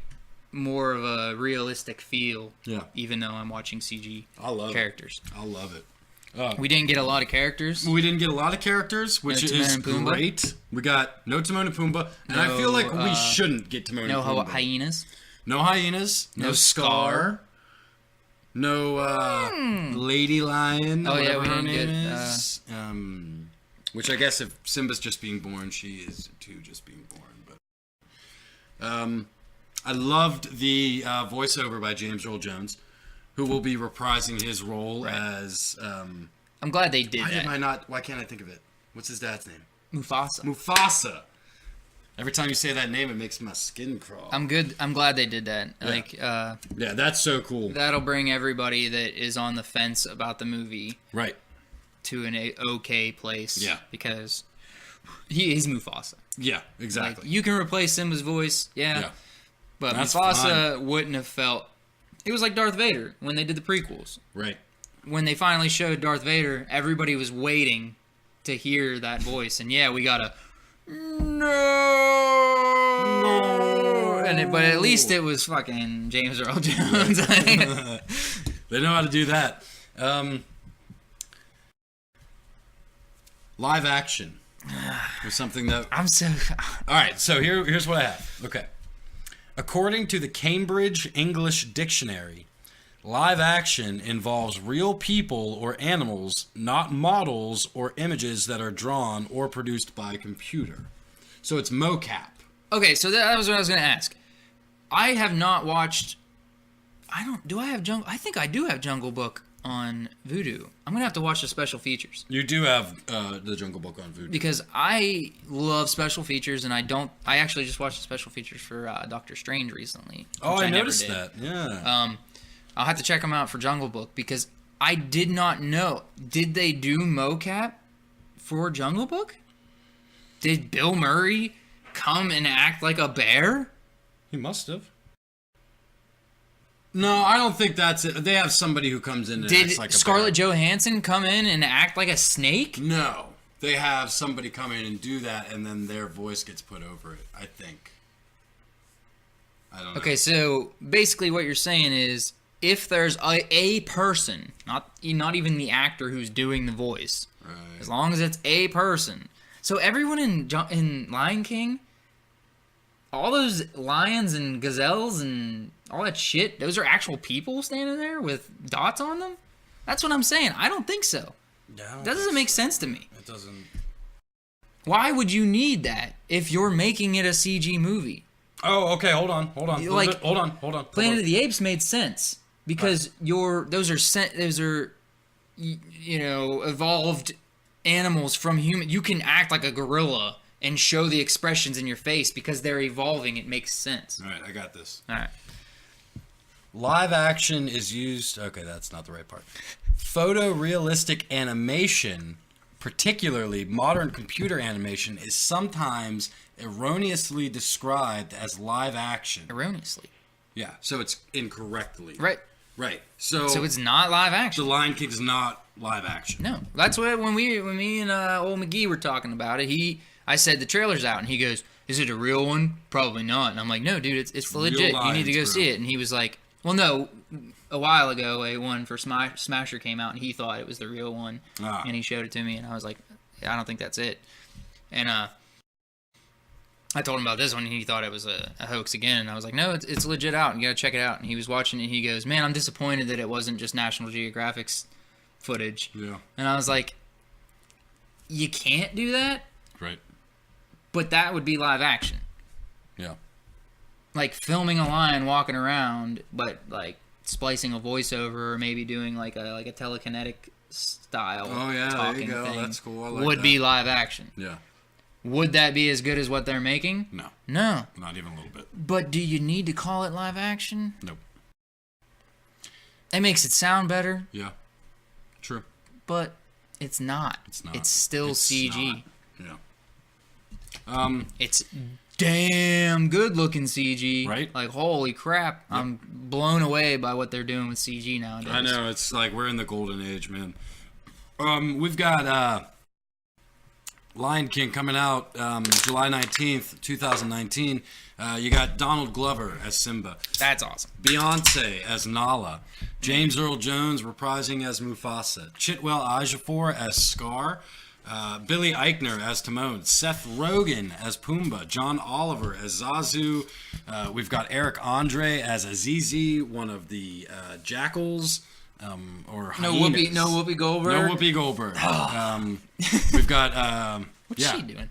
more of a realistic feel. Yeah, even though I'm watching CG characters. I love it. We didn't get a lot of characters. Which is great. We got no Timon and Pumbaa, and I feel like we shouldn't get Timon and Pumbaa. No hyenas. No hyenas. No Scar. No Lady Lion. Oh yeah, we didn't get. Which I guess if Simba's just being born, she is too just being born. But I loved the voiceover by James Earl Jones. who will be reprising his role Right. as. I'm glad they did Why that. am I not? Why can't I think of it? What's his dad's name? Mufasa. Mufasa. Every time you say that name, it makes my skin crawl. I'm good. I'm glad they did that. Yeah. Like, Yeah, that's so cool. that'll bring everybody that is on the fence about the movie Right. to an okay place. Yeah. Because he's Mufasa. Yeah, Like, exactly. you can replace Simba's voice, Yeah. but That's Mufasa wouldn't have felt. It was like Darth Vader when they did the prequels. Right. When they finally showed Darth Vader, everybody was waiting to hear that voice, and yeah, we got a no, but at least it was fucking James Earl Jones. They know how to do that. Live action was something that. I'm so. All right, so here's what I have. Okay. According to the Cambridge English Dictionary, live action involves real people or animals, not models or images that are drawn or produced by computer. So it's mocap. Okay, so that was what I was gonna ask. I have not watched. Do I have Jungle? I think I do have Jungle Book on Vudu. I'm gonna have to watch the special features You do have the Jungle Book on Vudu. because I love special features, and I actually just watched the special features for Doctor Strange recently. Oh, which I never noticed did. that. Yeah. I'll have to check them out for Jungle Book because I did not know. Did they do mocap for Jungle Book? Did Bill Murray come and act like a bear? He must have. No, I don't think that's it. They have somebody who comes in and Did acts like a Scarlett bear. Johansson come in and act like a snake? No. They have somebody come in and do that, and then their voice gets put over it, I think. I don't know. Okay, so basically what you're saying is if there's a person, not even the actor who's doing the voice, Right. as long as it's a person. So everyone in Lion King, all those lions and gazelles and all that shit, those are actual people standing there with dots on them? That's what I'm saying. I don't think so. Yeah, That doesn't make sense to me. It doesn't. Why would you need that if you're making it a CG movie? Oh, okay. Hold on. Like, Hold on. Planet of the Apes made sense because those are evolved animals from human. You can act like a gorilla and show the expressions in your face because they're evolving. It makes sense. All right, I got this. All right. Live action is used. Okay, that's not the right part. Photorealistic animation, particularly modern computer animation, is sometimes erroneously described as live action. Erroneously. Yeah, so it's incorrectly. Right. Right. So it's not live The action. Lion King is not live action. No. That's what when me and old McGee were talking about it, I said the trailer's out and he goes, "Is it a real one?" Probably not. And I'm like, "No, dude, it's legit. You need to go lions, see bro." it." And he was like, "Well, no, a while ago, a one for Smasher came out and he thought it was the real one." Ah. And he showed it to me and I was like, "I don't think that's it." And I told him about this one and he thought it was a hoax again. And I was like, "No, it's legit out. You got to check it out." And he was watching it and he goes, "Man, I'm disappointed that it wasn't just National Geographic's footage." Yeah. And I was like, "You can't do that?" Right. But that would be live action. Yeah. Like filming a lion walking around, but like splicing a voiceover or maybe doing like a telekinetic style Oh yeah, there talking you go. thing That's cool. I like would that. be live action. Yeah. Would that be as good as what they're making? No. No. Not even a little bit. But do you need to call it live action? Nope. It makes it sound better, Yeah. True. but it's not. It's not. It's still It's CG. not. Yeah. It's damn good looking CG. Right? Like, holy crap. I'm blown away by what they're doing with CG nowadays. I know, it's like we're in the golden age, man. We've got Lion King coming out July 19th, 2019. You got Donald Glover as Simba, That's awesome. Beyonce as Nala, James Earl Jones reprising as Mufasa, Chitwell Ejiofor as Scar, Billy Eichner as Timon, Seth Rogen as Pumbaa, John Oliver as Zazu. We've got Eric Andre as Azizi, one of the jackals. Or No hyenas. Whoopi Goldberg. No Whoopi Goldberg. We've got What's she doing?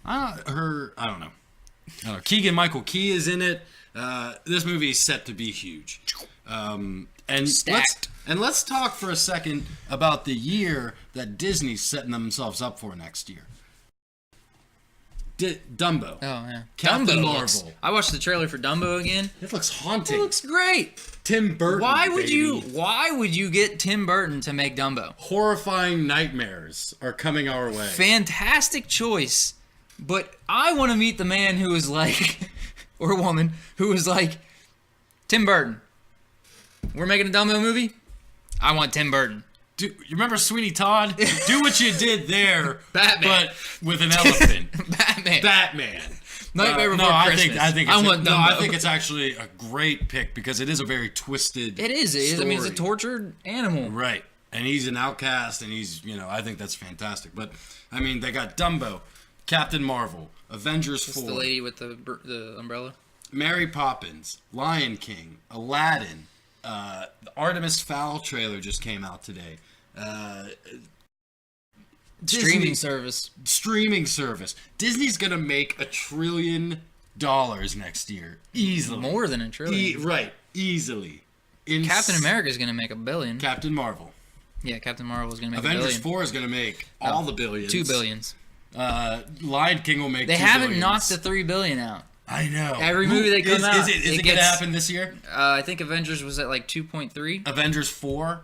her. I don't know. Keegan Michael Key is in it. This movie is set to be huge. And Stacked. let's talk for a second about the year that Disney's setting themselves up for next year. Dumbo. Oh yeah, Captain Dumbo Marvel. I watched the trailer for Dumbo again. It looks haunting. It looks great. Tim Burton. Why would baby. Why would you get Tim Burton to make Dumbo? Horrifying nightmares are coming our way. Fantastic choice, but I want to meet the man who was like, or woman who was like, Tim Burton. We're making a Dumbo movie. I want Tim Burton. You remember Sweeney Todd? Do what you did there, Batman. but with an elephant. Batman. No, Nightmare Before Christmas. I think Dumbo. it's actually a great pick because it is a very twisted. It is. I mean, it's a story. tortured animal. Right, and he's an outcast, and he's I think that's fantastic. But I mean, they got Dumbo, Captain Marvel, Avengers It's 4, the lady with the umbrella. Mary Poppins, Lion King, Aladdin. The Artemis Fowl trailer just came out today. Streaming service. Disney's gonna make $1 trillion next year, easily. More than $1 trillion. Easily. Captain America is going to make $1 billion. Captain Marvel. Yeah, Captain Marvel is going to make $1 Avengers billion. 4 is gonna make all the billions. $2 billions. Lion King will make. They $2 haven't billions. knocked the $3 billion out. I know. Every movie they come out, Is it it gonna gets- happen this year? I think Avengers was at like 2.3. Avengers 4,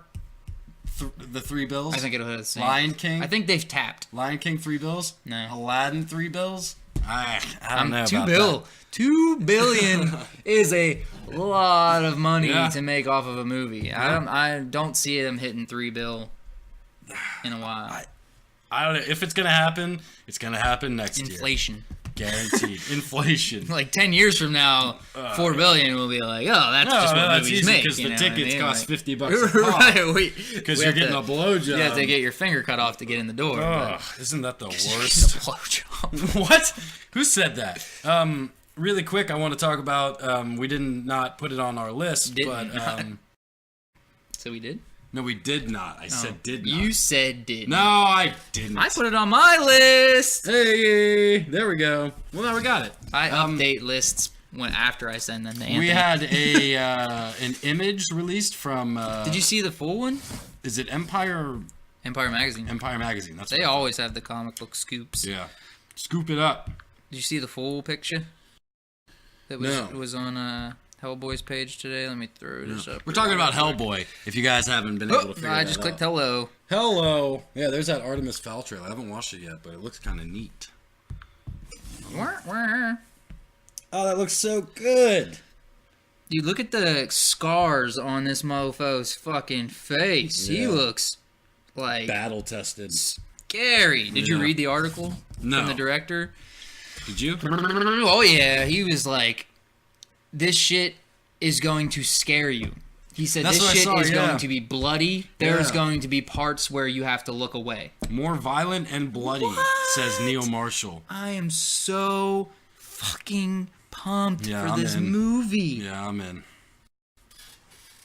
the 3 bills. I think it'll hit the same. Lion King. I think they've tapped. Lion King 3 bills. No. Aladdin 3 bills. I don't know about $2 billion is a lot of money Yeah. to make off of a movie. Yeah. I don't see them hitting $3 billion in a while. I don't know if it's gonna happen. It's gonna happen next year. Inflation. Guaranteed. Inflation. Like 10 years from now, $4 billion will be like, oh, that's just what that's movies easy make. because you the know what I tickets mean? cost Like- $50 a pop. Right, Because we you're have getting to- a blowjob. You have to get your finger cut off to get in the door. Ugh, isn't that the but- worst? Blowjob. What? Who said that? Really quick, I want to talk about. We did not put it on our list, Did but not. So we did? no, we did not. I said did not. You said did. No, I didn't. I put it on my list. Hey, there we go. Well, now we got it. I update lists when after I send them to Anthony. We had an image released from. Did you see the full one? Is it Empire Magazine. Empire Magazine? That's They what I always have the comic book scoops. thought. Yeah. Scoop it up. Did you see the full picture? That was No. was on Hellboy's page today. Let me throw this up. We're talking about Hellboy. If you guys haven't been able to figure I that just out. clicked hello. Hello. Yeah, there's that Artemis Fowl trailer. I haven't watched it yet, but it looks kind of neat. Oh, that looks so good. Dude, look at the scars on this mofo's fucking face. He Yeah. looks like Battle tested. scary. Did you Yeah. read the article No. from the director? Did you? Oh yeah, he was like, "This shit is going to scare you." He said, That's "This what I shit saw, is yeah. going to be bloody. There's Yeah. going to be parts where you have to look away." More violent and bloody, What? says Neil Marshall. I am so fucking pumped Yeah, for I'm this in. movie. Yeah, I'm in.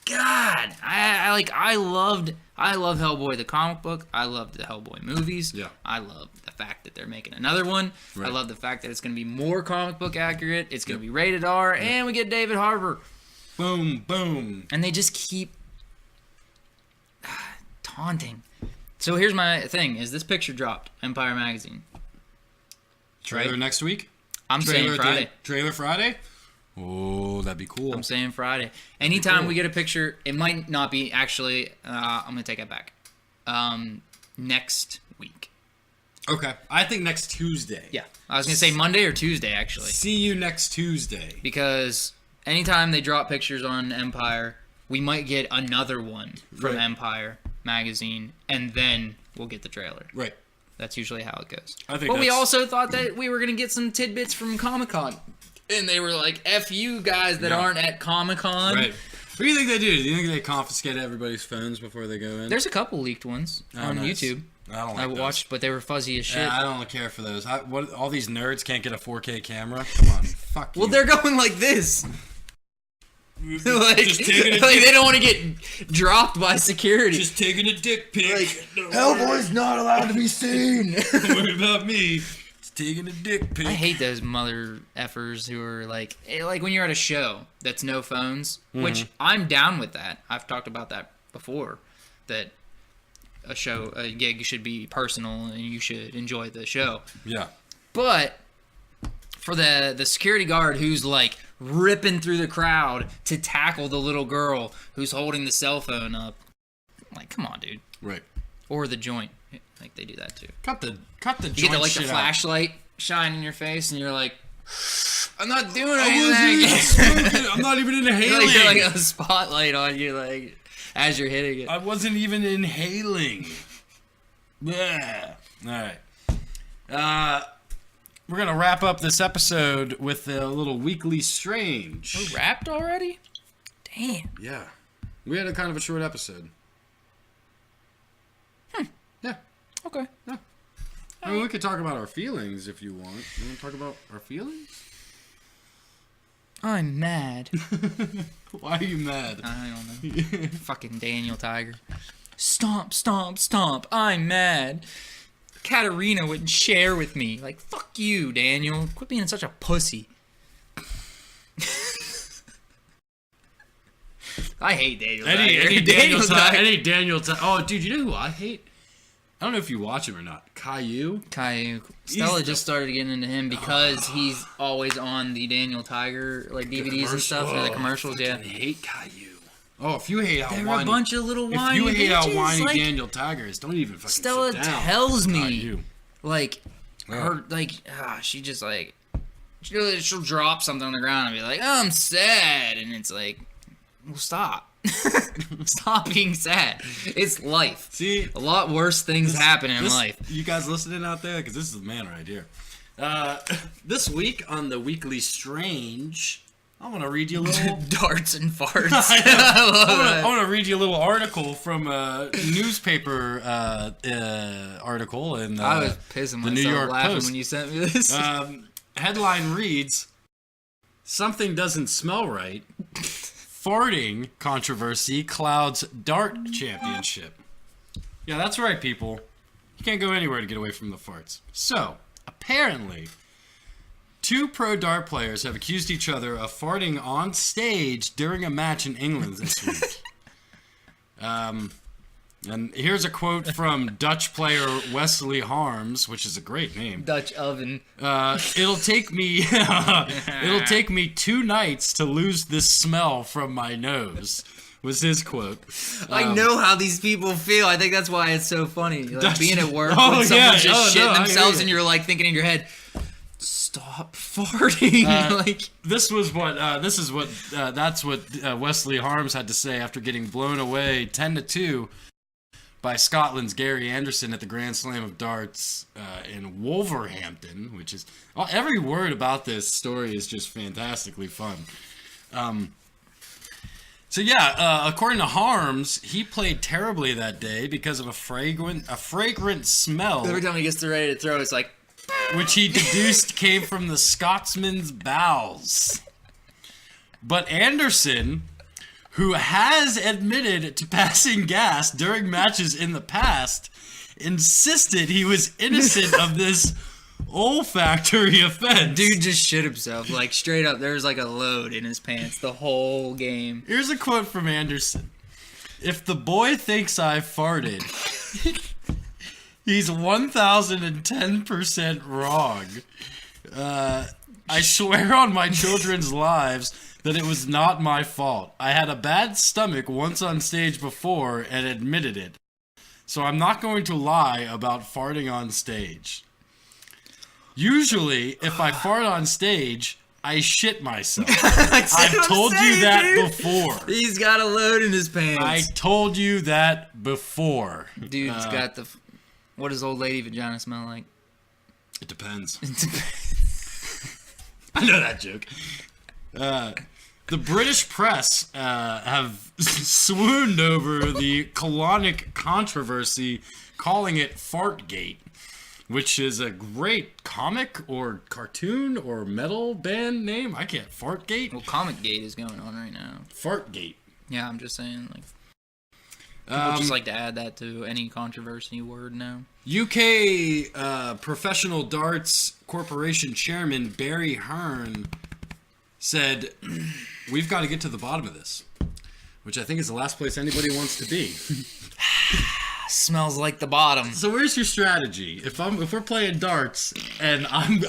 God, I love Hellboy the comic book. I love the Hellboy movies. Yeah. I love the fact that they're making another one. Right. I love the fact that it's going to be more comic book accurate. It's going to be rated R, and we get David Harbour. Boom, boom. And they just keep taunting. So here's my thing: is this picture dropped? Empire Magazine. Trailer Right. next week? I'm saying Friday. Trailer Friday? Oh, that'd be cool. I'm saying Friday. Anytime cool. we get a picture, it might not be actually. I'm gonna take it back. Next week. Okay. I think next Tuesday. Yeah, I was gonna say Monday or Tuesday actually, See you next Tuesday. because anytime they drop pictures on Empire, we might get another one from Right. Empire Magazine, and then we'll get the trailer. Right. That's usually how it goes. I think But we that's- also thought that we were gonna get some tidbits from Comic-Con, and they were like, "F you guys that Yeah. aren't at Comic-Con." Right. What do you think they do? Do you think they confiscate everybody's phones before they go in? There's a couple leaked ones on nice. YouTube. I don't like I those. watched, but they were fuzzy as shit. Yeah, I don't care for those. All these nerds can't get a 4K camera? Come on. Fuck you. Well, they're going like this. like, Just taking a like dick- they don't want to get dropped by security. Just taking a dick pic. Don't Hellboy's not allowed to be seen. worry about me. taking a dick pic. I hate those mother effers who are like when you're at a show that's no phones, which I'm down with that. I've talked about that before, that a gig should be personal and you should enjoy the show. Yeah. But for the security guard who's like ripping through the crowd to tackle the little girl who's holding the cell phone up, like, come on, dude. Right. Or the joint, like they do that too. Cut the You joint get the shit out. flashlight shine in your face, and you're like, I'm not doing I wasn't anything. even smoking. I'm not even inhaling. You're like a spotlight on you, like as you're hitting it. I wasn't even inhaling. Yeah. All right. We're gonna wrap up this episode with a little weekly strange. We're wrapped already? Damn. Yeah. We had a kind of a short episode. Yeah. Okay. Yeah. I mean, we could talk about our feelings if you want. You want to talk about our feelings? I'm mad. Why are you mad? I don't know. Fucking Daniel Tiger. Stomp, stomp, stomp. I'm mad. Katarina wouldn't share with me. Like, fuck you, Daniel. Quit being such a pussy. I hate Daniel Tiger. Any Daniel Tiger. Oh, dude, you know who I hate? I don't know if you watch him or not. Caillou. Stella just started getting into him because he's always on the Daniel Tiger like DVDs and stuff, or the commercials. Yeah, I hate Caillou. Oh, if you hate how they're whiny, a bunch of little whiny if you hate how bitches, whiny like, Daniel Tiger is, don't even fucking Stella sit down. tells me, Caillou. like, her, like, she just like, she'll drop something on the ground and be like, oh, I'm sad, and it's like, well, stop. Stop being sad. It's life. See, a lot worse things happen in life. You guys listening out there? Because this is the man right here. This week on the Weekly Strange, I want to read you a little... Darts and farts. I want to read you a little article from a newspaper article in I was pissing the myself New York laughing Post. when you sent me this. Headline reads, "Something doesn't smell right. Farting controversy clouds dart championship." Yeah, that's right, people. You can't go anywhere to get away from the farts. So, apparently, 2 pro dart players have accused each other of farting on stage during a match in England this week. And here's a quote from Dutch player Wesley Harms, which is a great name. Dutch oven. It'll take me 2 nights to lose this smell from my nose, was his quote. I know how these people feel. I think that's why it's so funny. Like Dutch- being at work Oh, when someone's yeah. just Oh, shitting no, I hear themselves you. and you're like thinking in your head, stop farting. Like, That's what Wesley Harms had to say after getting blown away 10-2 by Scotland's Gary Anderson at the Grand Slam of Darts in Wolverhampton, which is... every word about this story is just fantastically fun. According to Harms, he played terribly that day because of a fragrant smell, every time he gets ready to throw, it's like, which he deduced came from the Scotsman's bowels. But Anderson, who has admitted to passing gas during matches in the past, insisted he was innocent of this olfactory offense. dude just shit himself. Like, straight up, there's like a load in his pants the whole game. Here's a quote from Anderson. "If the boy thinks I farted, he's 1010% wrong. I swear on my children's lives that it was not my fault. I had a bad stomach once on stage before and admitted it. So I'm not going to lie about farting on stage. Usually, if I fart on stage, I shit myself. I've told you that before. He's got a load in his pants. I told you that before. Dude's got the... What does old lady vagina smell like? It depends. I know that joke. The British press have swooned over the colonic controversy, calling it Fartgate, which is a great comic or cartoon or metal band name. I can't. Fartgate? Well, Comic Gate is going on right now. Fartgate. Yeah, I'm just saying, like... I'd just like to add that to any controversy word now. UK Professional Darts Corporation Chairman Barry Hearn said, "We've got to get to the bottom of this," which I think is the last place anybody wants to be. Smells like the bottom. So where's your strategy? If we're playing darts and I'm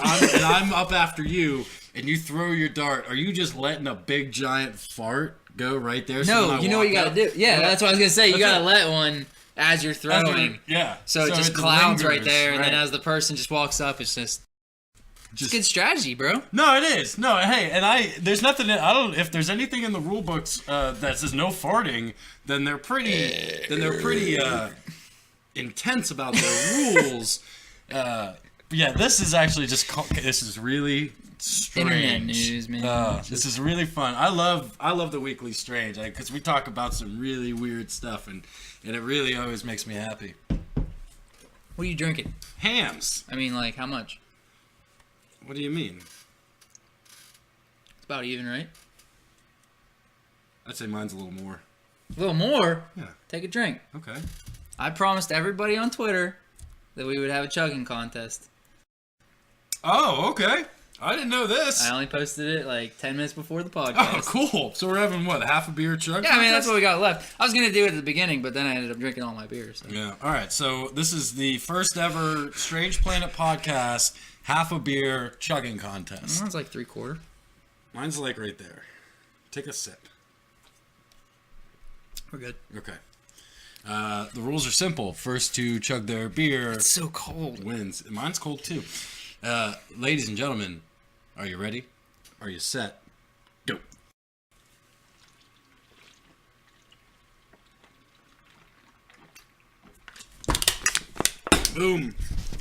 up after you and you throw your dart, are you just letting a big giant fart go right there? No, you know what you gotta do. Yeah, that's what I was gonna say. You gotta let one as you're throwing. Yeah. So it just clouds right there, and right. then as the person just walks up, it's just good strategy, bro. No, it is. No, hey, and there's nothing. I don't. If there's anything in the rule books that says no farting, then they're pretty. Intense about their rules. Yeah, this is actually just. This is really strange. Internet news, man. This is really fun. I love the Weekly Strange because we talk about some really weird stuff, and it really always makes me happy. What are you drinking? Hams. I mean, like, how much? What do you mean? It's about even, right? I'd say mine's a little more. A little more? Yeah. Take a drink. Okay. I promised everybody on Twitter that we would have a chugging contest. Oh, okay. I didn't know this. I only posted it like 10 minutes before the podcast. Oh, cool. So we're having, what, half a beer chug? Yeah, I mean, that's what we got left. I was going to do it at the beginning, but then I ended up drinking all my beer. So. Yeah. All right. So this is the first ever Strange Planet podcast, half a beer chugging contest. Mine's like 3/4. Mine's like right there. Take a sip. We're good. Okay. The rules are simple. First to chug their beer It's so cold. wins. Mine's cold too. Ladies and gentlemen, are you ready? Are you set? Go. Boom.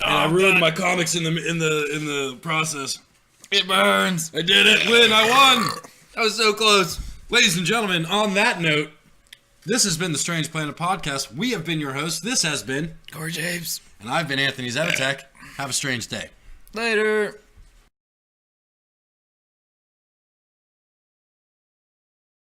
And I ruined my comics in the process. It burns. I did it. Win. I won. That was so close. Ladies and gentlemen, on that note, this has been the Strange Planet Podcast. We have been your hosts. This has been Corey James. And I've been Anthony Zevatek. Have a strange day. Later.